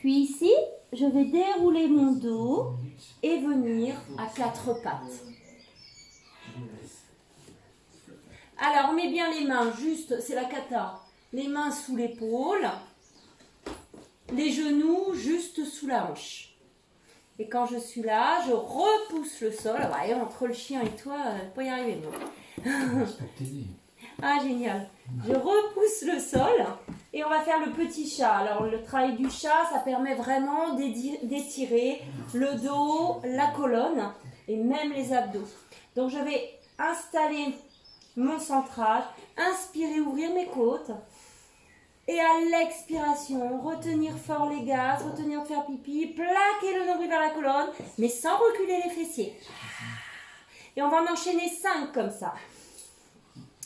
Puis ici, je vais dérouler mon dos et venir à quatre pattes. Alors, on met bien les mains juste, c'est la kata, les mains sous l'épaule, les genoux juste sous la hanche. Et quand je suis là, je repousse le sol. Ouais, entre le chien et toi, pas y arriver, moi. Ah, génial. Je repousse le sol et on va faire le petit chat. Alors, le travail du chat, ça permet vraiment d'étirer le dos, la colonne et même les abdos. Donc, je vais installer mon centrage, inspirer, ouvrir mes côtes. Et à l'expiration, retenir fort les gaz, retenir de faire pipi, plaquer le nombril vers la colonne, mais sans reculer les fessiers. Et on va en enchaîner 5 comme ça.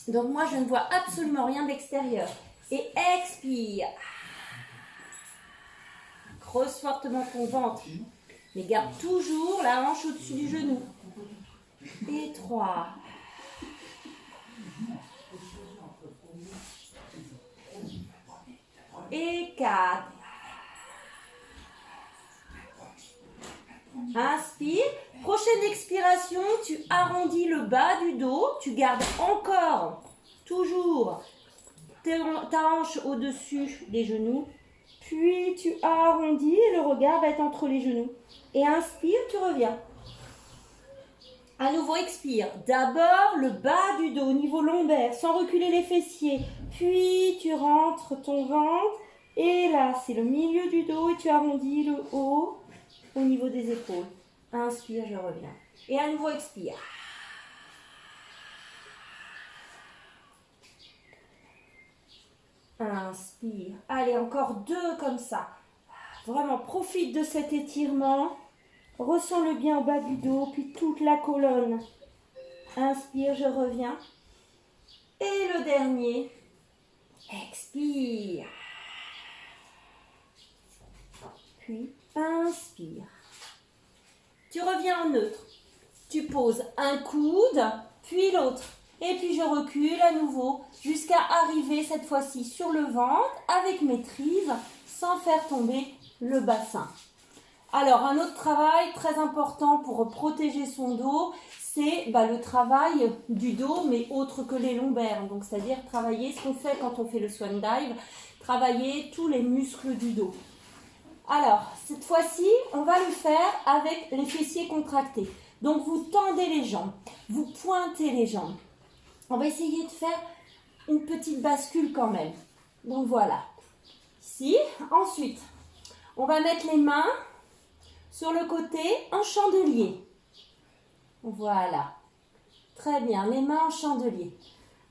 Donc moi, je ne vois absolument rien d'extérieur. Et expire. Creuse fortement ton ventre. Mais garde toujours la hanche au-dessus du genou. Et 3. Et 4. Inspire. Prochaine expiration, tu arrondis le bas du dos. Tu gardes encore, toujours, ta hanche au-dessus des genoux. Puis tu arrondis et le regard va être entre les genoux. Et inspire, tu reviens. À nouveau, expire. D'abord, le bas du dos au niveau lombaire, sans reculer les fessiers. Puis, tu rentres ton ventre. Et là, c'est le milieu du dos et tu arrondis le haut au niveau des épaules. Inspire, je reviens. Et à nouveau, expire. Inspire. Allez, encore 2 comme ça. Vraiment, profite de cet étirement. Ressens-le bien au bas du dos, puis toute la colonne. Inspire, je reviens. Et le dernier. Expire. Puis, inspire. Tu reviens en neutre. Tu poses un coude, puis l'autre. Et puis je recule à nouveau jusqu'à arriver cette fois-ci sur le ventre avec maîtrise sans faire tomber le bassin. Alors, un autre travail très important pour protéger son dos, c'est le travail du dos, mais autre que les lombaires. Donc, c'est-à-dire travailler ce qu'on fait quand on fait le swan dive, travailler tous les muscles du dos. Alors, cette fois-ci, on va le faire avec les fessiers contractés. Donc, vous tendez les jambes, vous pointez les jambes. On va essayer de faire une petite bascule quand même. Donc, voilà. Ici. Ensuite, on va mettre les mains sur le côté en chandelier. Voilà. Très bien. Les mains en chandelier.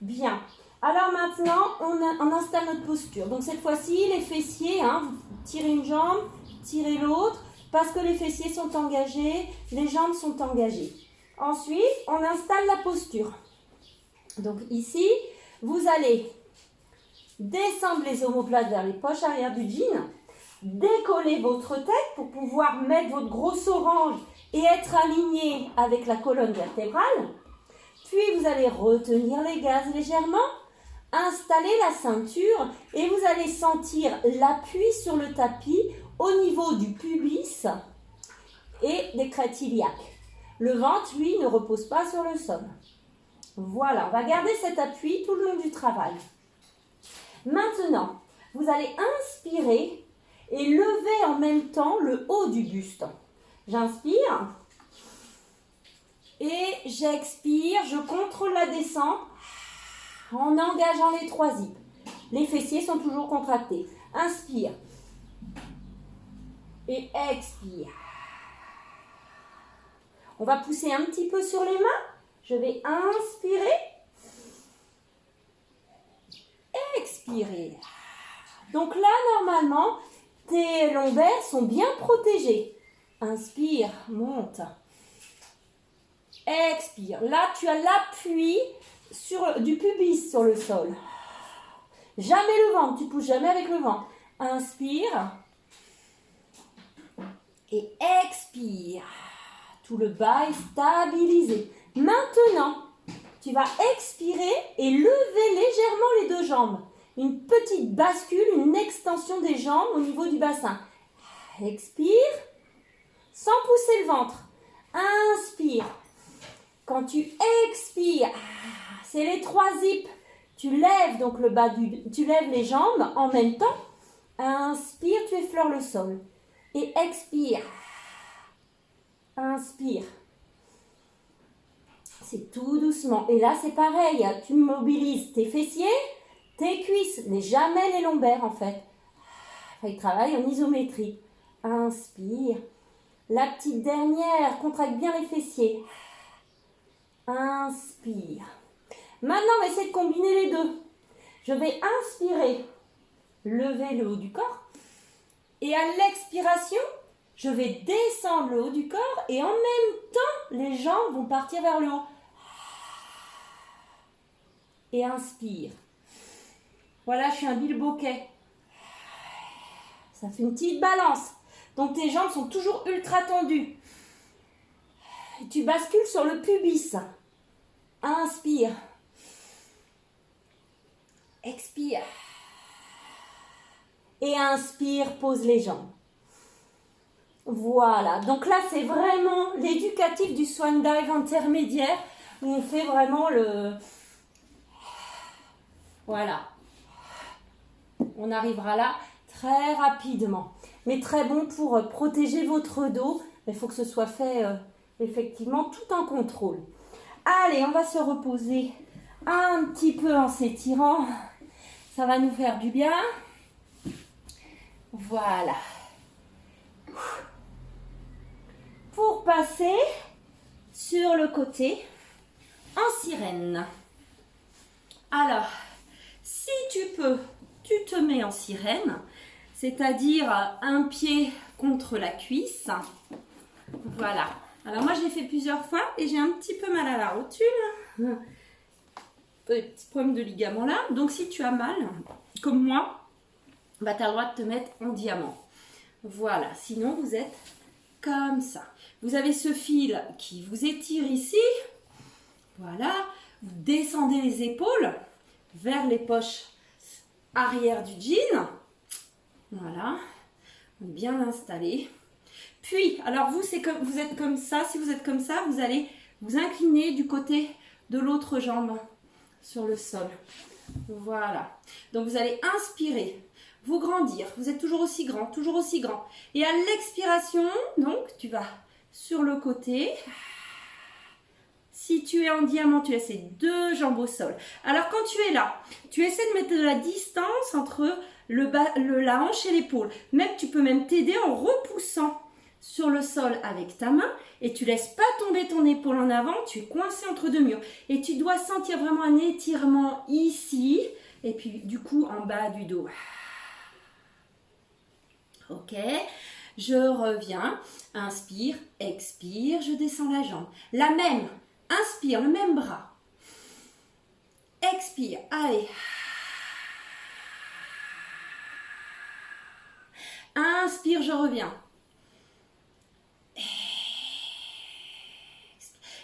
Bien. Alors maintenant, on installe notre posture. Donc cette fois-ci, les fessiers, vous tirez une jambe, tirez l'autre, parce que les fessiers sont engagés, les jambes sont engagées. Ensuite, on installe la posture. Donc ici, vous allez descendre les omoplates vers les poches arrière du jean, décoller votre tête pour pouvoir mettre votre grosse orange et être aligné avec la colonne vertébrale. Puis vous allez retenir les gaz légèrement, installer la ceinture et vous allez sentir l'appui sur le tapis au niveau du pubis et des crêtes iliaques. Le ventre, lui, ne repose pas sur le sol. Voilà, on va garder cet appui tout le long du travail. Maintenant, vous allez inspirer et lever en même temps le haut du buste. J'inspire et j'expire, je contrôle la descente en engageant les 3 zips. Les fessiers sont toujours contractés. Inspire et expire. On va pousser un petit peu sur les mains. Je vais inspirer, expirer. Donc là, normalement, tes lombaires sont bien protégés. Inspire, monte. Expire. Là, tu as l'appui du pubis sur le sol. Jamais le ventre, tu ne pousses jamais avec le ventre. Inspire et expire. Tout le bas est stabilisé. Maintenant, tu vas expirer et lever légèrement les 2 jambes. Une petite bascule, une extension des jambes au niveau du bassin. Expire. Sans pousser le ventre. Inspire. Quand tu expires, c'est les 3 zips. Tu lèves donc tu lèves les jambes en même temps. Inspire, tu effleures le sol. Et expire. Inspire. C'est tout doucement. Et là, c'est pareil. Tu mobilises tes fessiers, tes cuisses, mais jamais les lombaires en fait. Il travaille en isométrie. Inspire. La petite dernière, contracte bien les fessiers. Inspire. Maintenant, on va essayer de combiner les deux. Je vais inspirer, lever le haut du corps. Et à l'expiration, je vais descendre le haut du corps. Et en même temps, les jambes vont partir vers le haut. Et inspire. Voilà, je suis un bilboquet. Ça fait une petite balance. Donc tes jambes sont toujours ultra tendues. Et tu bascules sur le pubis. Inspire. Expire. Et inspire, pose les jambes. Voilà. Donc là, c'est vraiment l'éducatif du Swan Dive intermédiaire où on fait vraiment le... Voilà. On arrivera là très rapidement. Mais très bon pour protéger votre dos. Mais il faut que ce soit fait effectivement tout en contrôle. Allez, on va se reposer un petit peu en s'étirant. Ça va nous faire du bien. Voilà. Pour passer sur le côté en sirène. Alors, si tu peux, tu te mets en sirène, c'est-à-dire un pied contre la cuisse. Voilà. Alors moi, je l'ai fait plusieurs fois et j'ai un petit peu mal à la rotule. Petit problème de ligament là. Donc si tu as mal, comme moi, bah, tu as le droit de te mettre en diamant. Voilà. Sinon, vous êtes comme ça. Vous avez ce fil qui vous étire ici. Voilà. Vous descendez les épaules vers les poches arrière du jean. Voilà. Bien installé. Puis, alors vous, c'est comme vous êtes comme ça. Si vous êtes comme ça, vous allez vous incliner du côté de l'autre jambe sur le sol. Voilà. Donc, vous allez inspirer, vous grandir. Vous êtes toujours aussi grand, toujours aussi grand. Et à l'expiration, donc, tu vas sur le côté. Si tu es en diamant, tu laisses ces 2 jambes au sol. Alors, quand tu es là, tu essaies de mettre de la distance entre la hanche et l'épaule. Même, tu peux même t'aider en repoussant sur le sol avec ta main et tu laisses pas tomber ton épaule en avant, tu es coincé entre 2 murs et tu dois sentir vraiment un étirement ici et puis du coup en bas du dos. Ok, je reviens, inspire, expire, je descends la jambe. La même, inspire, le même bras. Expire, allez. Inspire, je reviens.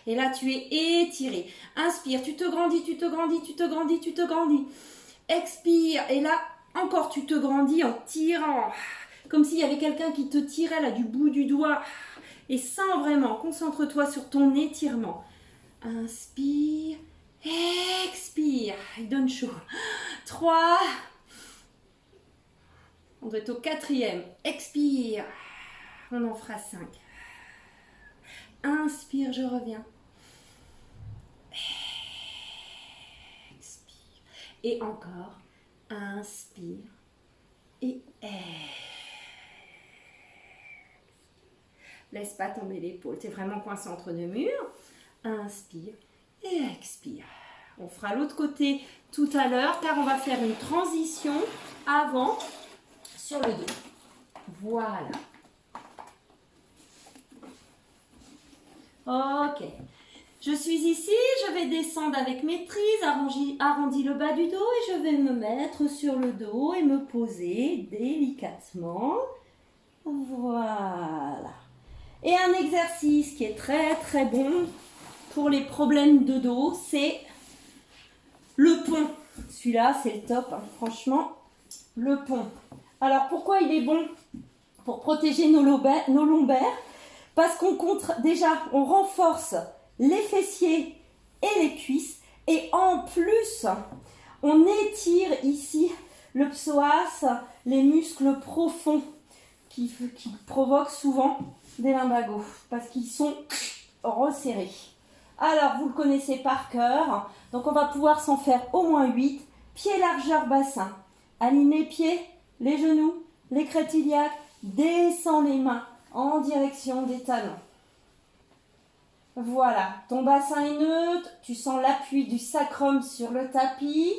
Et là, tu es étiré. Inspire, tu te grandis, tu te grandis, tu te grandis, tu te grandis. Expire, et là, encore, tu te grandis en tirant. Comme s'il y avait quelqu'un qui te tirait là du bout du doigt. Et sens vraiment, concentre-toi sur ton étirement. Inspire, expire. Il donne chaud. 3. On doit être au 4e. Expire. On en fera 5. Inspire, je reviens. Expire. Et encore. Inspire. Et laisse pas tomber l'épaule. Tu es vraiment coincé entre 2 murs. Inspire et expire. On fera l'autre côté tout à l'heure car on va faire une transition avant sur le dos. Voilà. Ok. Je suis ici, je vais descendre avec maîtrise, arrondi le bas du dos et je vais me mettre sur le dos et me poser délicatement. Voilà. Et un exercice qui est très très bon pour les problèmes de dos, c'est le pont. Celui-là, c'est le top, hein. Franchement, le pont. Alors, pourquoi il est bon pour protéger nos lombaires, parce qu'on on renforce les fessiers et les cuisses, et en plus, on étire ici le psoas, les muscles profonds qui provoquent souvent des lumbagos, parce qu'ils sont resserrés. Alors, vous le connaissez par cœur, donc on va pouvoir s'en faire au moins 8. Pieds largeur bassin. Aligne les pieds, les genoux, les crêtes iliaques, descends les mains en direction des talons. Voilà, ton bassin est neutre, tu sens l'appui du sacrum sur le tapis,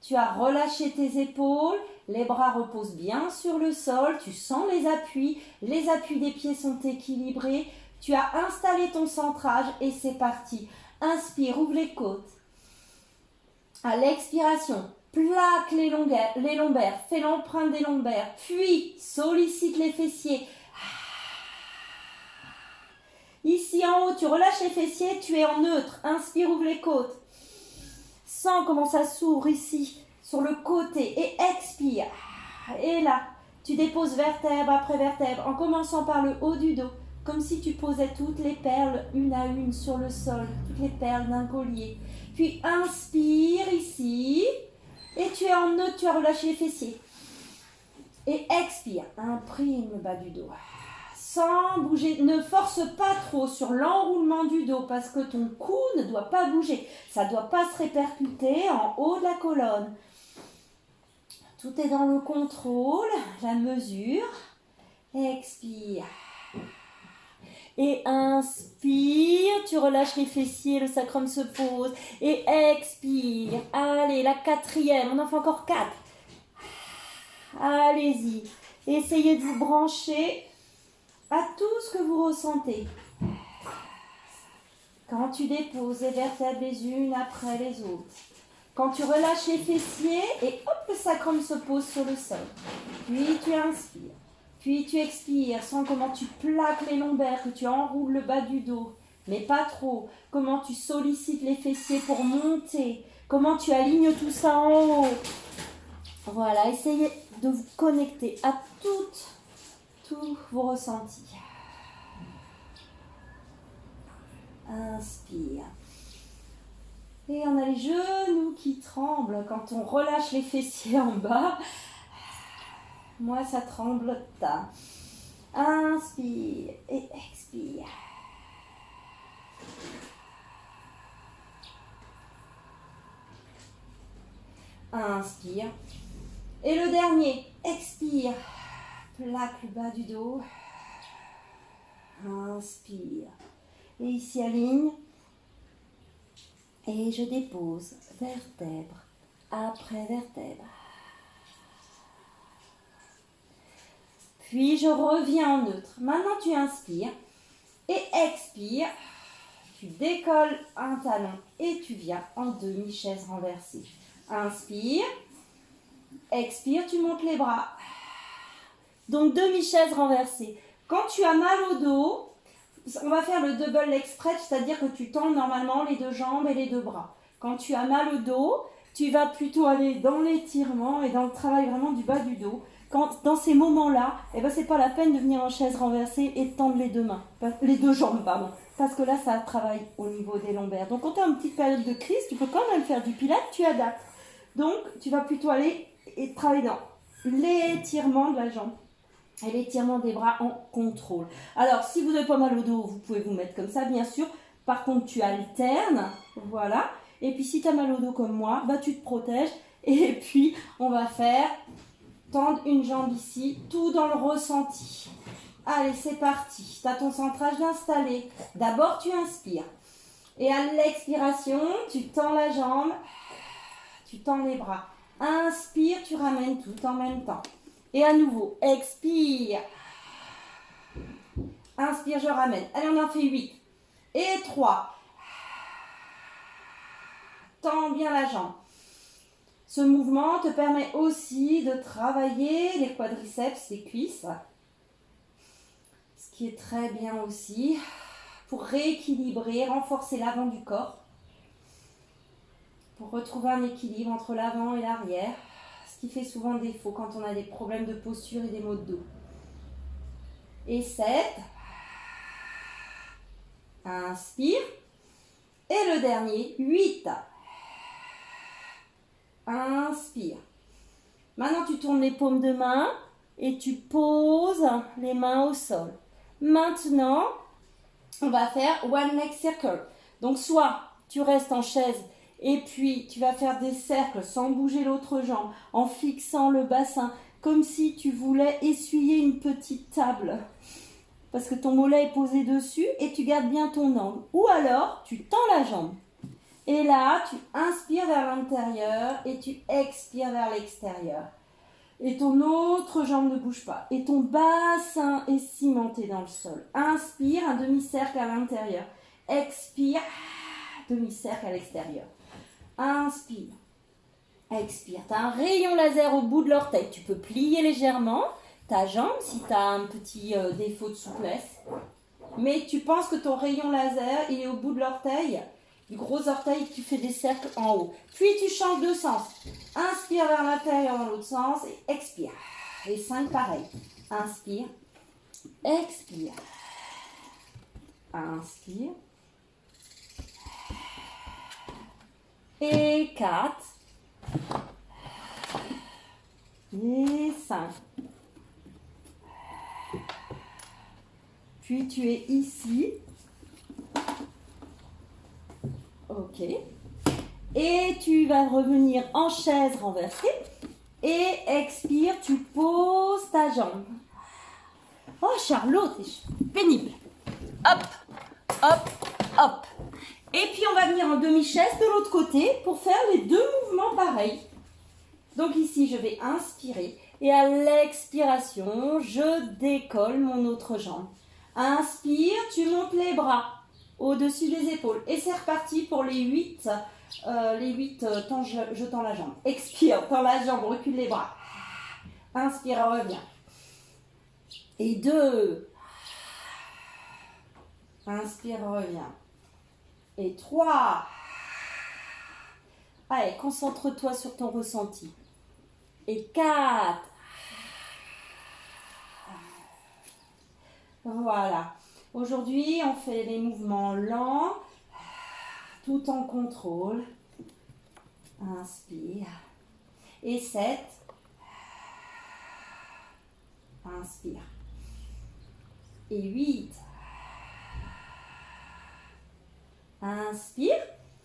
tu as relâché tes épaules, les bras reposent bien sur le sol, tu sens les appuis des pieds sont équilibrés, tu as installé ton centrage et c'est parti. Inspire, ouvre les côtes. À l'expiration, plaque les lombaires, fais l'empreinte des lombaires, puis sollicite les fessiers. Ici en haut, tu relâches les fessiers, tu es en neutre. Inspire, ouvre les côtes. Sens comment ça s'ouvre ici, sur le côté, et expire. Et là, tu déposes vertèbre après vertèbre, en commençant par le haut du dos, comme si tu posais toutes les perles une à une sur le sol, toutes les perles d'un collier. Puis inspire ici, et tu es en neutre, tu as relâché les fessiers. Et expire, imprime le bas du dos. Sans bouger, ne force pas trop sur l'enroulement du dos parce que ton cou ne doit pas bouger. Ça ne doit pas se répercuter en haut de la colonne. Tout est dans le contrôle, la mesure. Expire. Et inspire, tu relâches les fessiers, le sacrum se pose. Et expire. Allez, la quatrième, on en fait encore 4. Allez-y. Essayez de vous brancher à tout ce que vous ressentez. Quand tu déposes les vertèbres les unes après les autres. Quand tu relâches les fessiers et hop, le sacrum se pose sur le sol. Puis tu inspires. Puis tu expires. Sens comment tu plaques les lombaires, que tu enroules le bas du dos. Mais pas trop. Comment tu sollicites les fessiers pour monter. Comment tu alignes tout ça en haut. Voilà, essayez de vous connecter à tous vos ressentis. Inspire. Et on a les genoux qui tremblent quand on relâche les fessiers en bas. Moi, ça tremble. Inspire et expire. Inspire. Et le dernier, expire. Plaque le bas du dos. Inspire. Et ici, aligne. Et je dépose vertèbre après vertèbre. Puis je reviens en neutre. Maintenant, tu inspires et expires. Tu décolles un talon et tu viens en demi-chaise renversée. Inspire. Expire, tu montes les bras. Donc, demi-chaise renversée. Quand tu as mal au dos, on va faire le double leg stretch, c'est-à-dire que tu tends normalement les deux jambes et les deux bras. Quand tu as mal au dos, tu vas plutôt aller dans l'étirement et dans le travail vraiment du bas du dos. Dans ces moments-là, c'est pas la peine de venir en chaise renversée et de tendre les deux jambes, parce que là, ça travaille au niveau des lombaires. Donc, quand tu as une petite période de crise, tu peux quand même faire du pilates, tu adaptes. Donc, tu vas plutôt aller et travailler dans l'étirement de la jambe et l'étirement des bras en contrôle. Alors, si vous n'avez pas mal au dos, vous pouvez vous mettre comme ça, bien sûr. Par contre, tu alternes, voilà. Et puis, si tu as mal au dos comme moi, tu te protèges. Et puis, on va faire tendre une jambe ici, tout dans le ressenti. Allez, c'est parti. Tu as ton centrage installé. D'abord, tu inspires. Et à l'expiration, tu tends la jambe, tu tends les bras. Inspire, tu ramènes tout en même temps. Et à nouveau, expire. Inspire, je ramène. Allez, on en fait 8. Et 3. Tends bien la jambe. Ce mouvement te permet aussi de travailler les quadriceps, les cuisses. Ce qui est très bien aussi pour rééquilibrer, renforcer l'avant du corps. Pour retrouver un équilibre entre l'avant et l'arrière. Ce qui fait souvent défaut quand on a des problèmes de posture et des maux de dos. et 7. Inspire. Et le dernier, 8. Inspire. Maintenant, tu tournes les paumes de main et tu poses les mains au sol. Maintenant, on va faire one leg circle. Donc, soit tu restes en chaise et puis tu vas faire des cercles sans bouger l'autre jambe, en fixant le bassin, comme si tu voulais essuyer une petite table. Parce que ton mollet est posé dessus et tu gardes bien ton angle. Ou alors, tu tends la jambe. Et là, tu inspires vers l'intérieur et tu expires vers l'extérieur. Et ton autre jambe ne bouge pas. Et ton bassin est cimenté dans le sol. Inspire, un demi-cercle à l'intérieur. Expire, demi-cercle à l'extérieur. Inspire, expire. Tu as un rayon laser au bout de l'orteil. Tu peux plier légèrement ta jambe si tu as un petit défaut de souplesse. Mais tu penses que ton rayon laser, il est au bout de l'orteil, du gros orteil, tu fais des cercles en haut. Puis tu changes de sens. Inspire vers l'intérieur dans l'autre sens et expire. Et 5 pareil. Inspire, expire. Inspire. Et 4. Et 5. Puis tu es ici. Ok. Et tu vas revenir en chaise renversée. Et expire, tu poses ta jambe. Oh Charlotte, c'est pénible. Hop, hop, hop. Et puis on va venir en demi-chaise de l'autre côté pour faire les deux mouvements pareils. Donc ici, je vais inspirer. Et à l'expiration, je décolle mon autre jambe. Inspire, tu montes les bras au-dessus des épaules. Et c'est reparti pour les 8. Je tends la jambe. Expire, tends la jambe, recule les bras. Inspire, reviens. Et 2. Inspire, reviens. Et 3. Allez, concentre-toi sur ton ressenti. Et 4. Voilà. Aujourd'hui, on fait des mouvements lents, tout en contrôle. Inspire. Et 7. Inspire. Et 8. Inspire.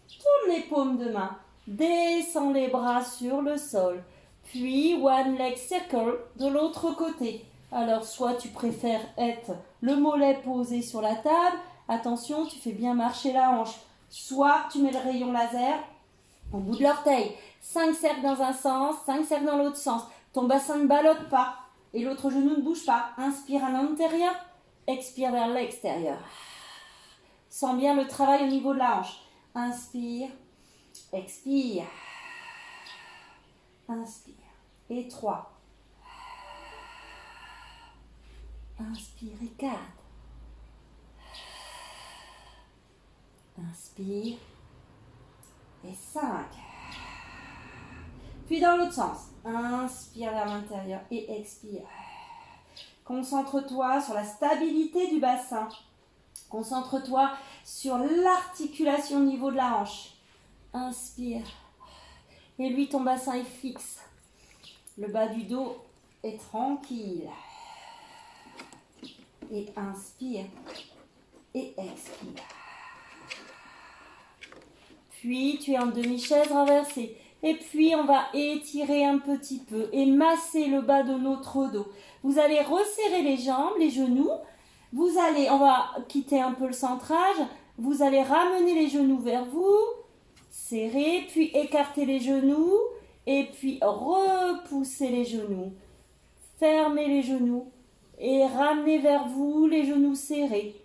Tourne les paumes de main. Descends les bras sur le sol. Puis, one leg circle de l'autre côté. Alors, soit tu préfères être le mollet posé sur la table. Attention, tu fais bien marcher la hanche. Soit tu mets le rayon laser au bout de l'orteil. 5 cercles dans un sens, 5 cercles dans l'autre sens. Ton bassin ne ballotte pas. Et l'autre genou ne bouge pas. Inspire à l'intérieur. Expire vers l'extérieur. Sens bien le travail au niveau de la hanche. Inspire. Expire. Inspire. Et 3. Inspire et 4. Inspire. Et 5. Puis dans l'autre sens. Inspire vers l'intérieur et expire. Concentre-toi sur la stabilité du bassin. Concentre-toi sur l'articulation au niveau de la hanche. Inspire. Et lui, ton bassin est fixe. Le bas du dos est tranquille. Et inspire. Et expire. Puis, tu es en demi-chaise renversée. Et puis, on va étirer un petit peu et masser le bas de notre dos. Vous allez resserrer les jambes, les genoux. On va quitter un peu le centrage. Vous allez ramener les genoux vers vous. Serrer, puis écarter les genoux. Et puis, repousser les genoux. Fermez les genoux. Et ramenez vers vous les genoux serrés.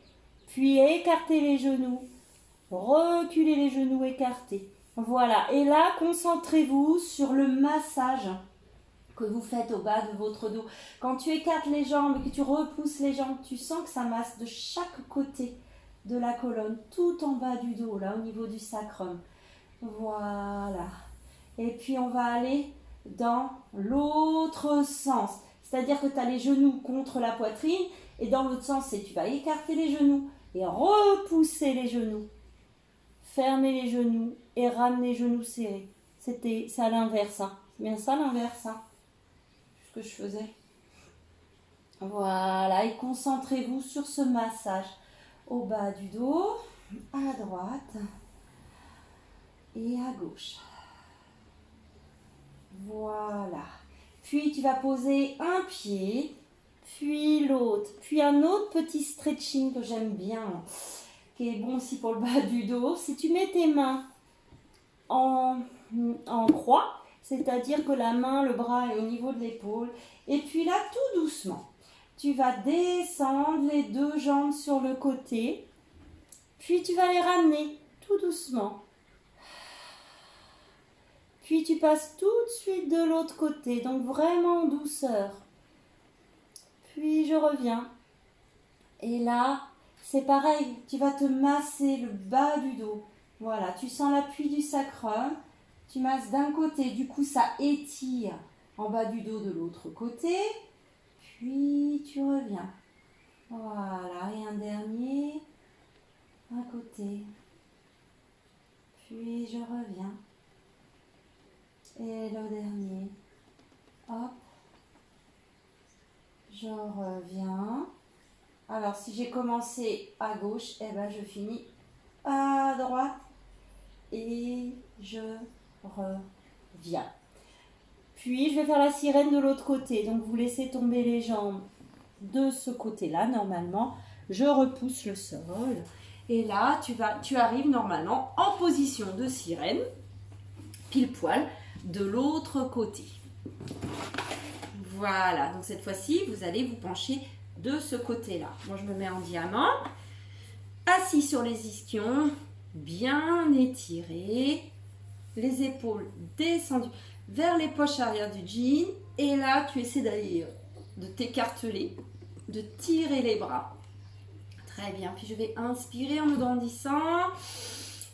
Puis, écartez les genoux. Reculez les genoux écartés. Voilà. Et là, concentrez-vous sur le massage que vous faites au bas de votre dos. Quand tu écartes les jambes et que tu repousses les jambes, tu sens que ça masse de chaque côté de la colonne, tout en bas du dos, là, au niveau du sacrum. Voilà. Et puis, on va aller dans l'autre sens. C'est-à-dire que tu as les genoux contre la poitrine et dans l'autre sens, c'est tu vas écarter les genoux et repousser les genoux. Fermer les genoux et ramener les genoux serrés. C'est à l'inverse. Hein. C'est bien ça l'inverse. Hein. Ce que je faisais. Voilà, et concentrez-vous sur ce massage au bas du dos, à droite et à gauche. Voilà. Puis tu vas poser un pied, puis l'autre, puis un autre petit stretching que j'aime bien, qui est bon aussi pour le bas du dos. Si tu mets tes mains en croix, c'est-à-dire que la main, le bras est au niveau de l'épaule, et puis là, tout doucement, tu vas descendre les deux jambes sur le côté, puis tu vas les ramener tout doucement. Puis tu passes tout de suite de l'autre côté, donc vraiment en douceur. Puis je reviens. Et là, c'est pareil, tu vas te masser le bas du dos. Voilà, tu sens l'appui du sacrum, tu masses d'un côté, du coup ça étire en bas du dos de l'autre côté. Puis tu reviens. Voilà, et un dernier à côté. Puis je reviens. Et le dernier. Hop. Je reviens. Alors, si j'ai commencé à gauche, eh ben, je finis à droite. Et je reviens. Puis, je vais faire la sirène de l'autre côté. Donc, vous laissez tomber les jambes de ce côté-là, normalement. Je repousse le sol. Et là, tu arrives normalement en position de sirène, pile poil, de l'autre côté. Voilà. Donc, cette fois-ci, vous allez vous pencher de ce côté-là. Moi, je me mets en diamant. Assis sur les ischions, bien étiré. Les épaules descendues vers les poches arrière du jean. Et là, tu essaies d'aller, de t'écarteler, de tirer les bras. Très bien. Puis je vais inspirer en me grandissant.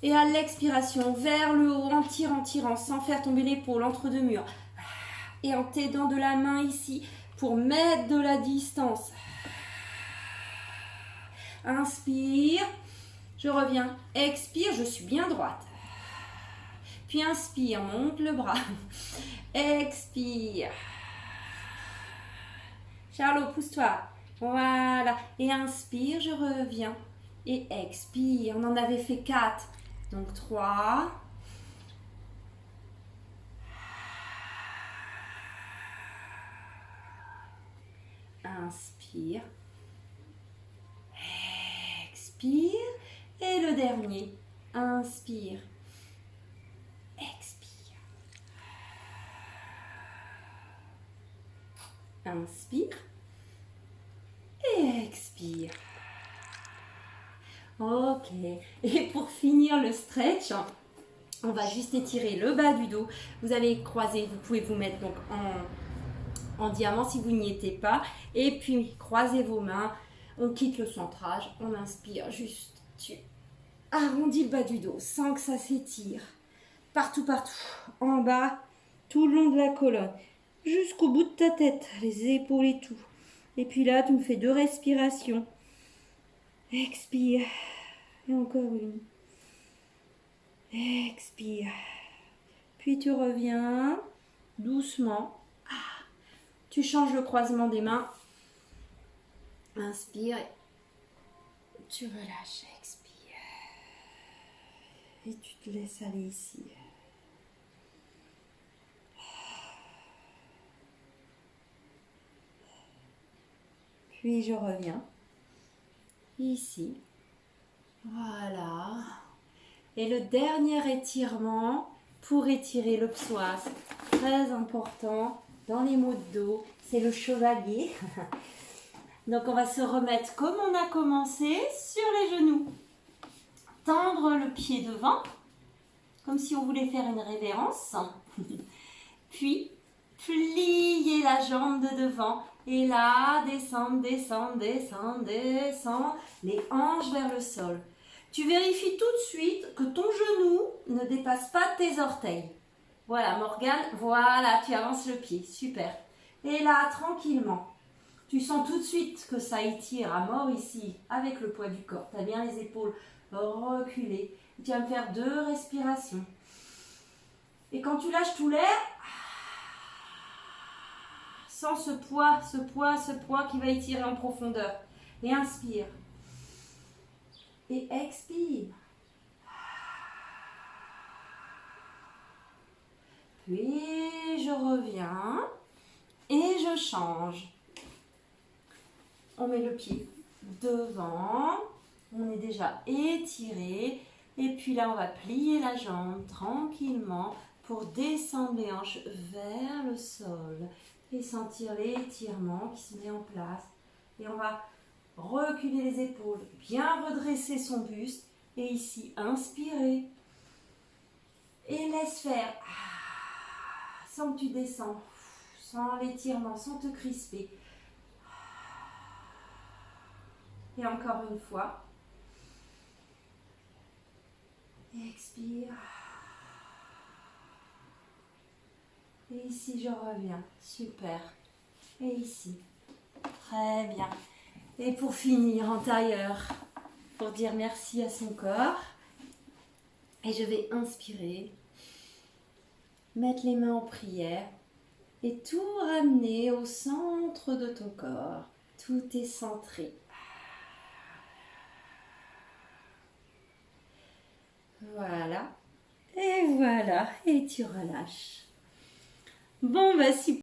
Et à l'expiration, vers le haut, en tirant, sans faire tomber l'épaule entre deux murs. Et en t'aidant de la main ici pour mettre de la distance. Inspire. Je reviens. Expire, je suis bien droite. Puis inspire, monte le bras. Expire. Charlot, pousse-toi. Voilà. Et inspire, je reviens. Et expire. On en avait fait 4. Donc 3. Inspire. Expire. Et le dernier. Inspire. Expire. Inspire. Et expire. Ok. Et pour finir le stretch, on va juste étirer le bas du dos. Vous allez croiser, vous pouvez vous mettre donc en diamant si vous n'y étiez pas. Et puis, croisez vos mains. On quitte le centrage. On inspire juste. Tu arrondis le bas du dos sans que ça s'étire. Partout. En bas, tout le long de la colonne. Jusqu'au bout de ta tête. Les épaules et tout. Et puis là, tu me fais 2 respirations. Expire. Et encore une. Expire. Puis tu reviens doucement. Tu changes le croisement des mains. Inspire. Tu relâches. Expire. Et tu te laisses aller ici. Puis je reviens. Ici. Voilà. Et le dernier étirement pour étirer le psoas. Très important dans les maux de dos. C'est le chevalier. Donc on va se remettre comme on a commencé sur les genoux. Tendre le pied devant. Comme si on voulait faire une révérence. Puis plier la jambe de devant. Et là, descendre. Les hanches vers le sol. Tu vérifies tout de suite que ton genou ne dépasse pas tes orteils. Voilà, Morgane, voilà, tu avances le pied. Super. Et là, tranquillement, tu sens tout de suite que ça étire à mort ici, avec le poids du corps. Tu as bien les épaules reculées. Tu vas me faire 2 respirations. Et quand tu lâches tout l'air, sens ce poids qui va étirer en profondeur. Et inspire. Et expire. Puis je reviens et je change. On met le pied devant, on est déjà étiré. Et puis là, on va plier la jambe tranquillement pour descendre les hanches vers le sol et sentir l'étirement qui se met en place. Et on va reculer les épaules, bien redresser son buste. Et ici, inspirer. Et laisse faire. Sans que tu descends, sans l'étirement, sans te crisper. Et encore une fois. Expire. Et ici, je reviens. Super. Et ici. Très bien. Et pour finir, en tailleur, pour dire merci à son corps. Et je vais inspirer. Mettre les mains en prière. Et tout ramener au centre de ton corps. Tout est centré. Voilà. Et voilà. Et tu relâches. Bon, bah super.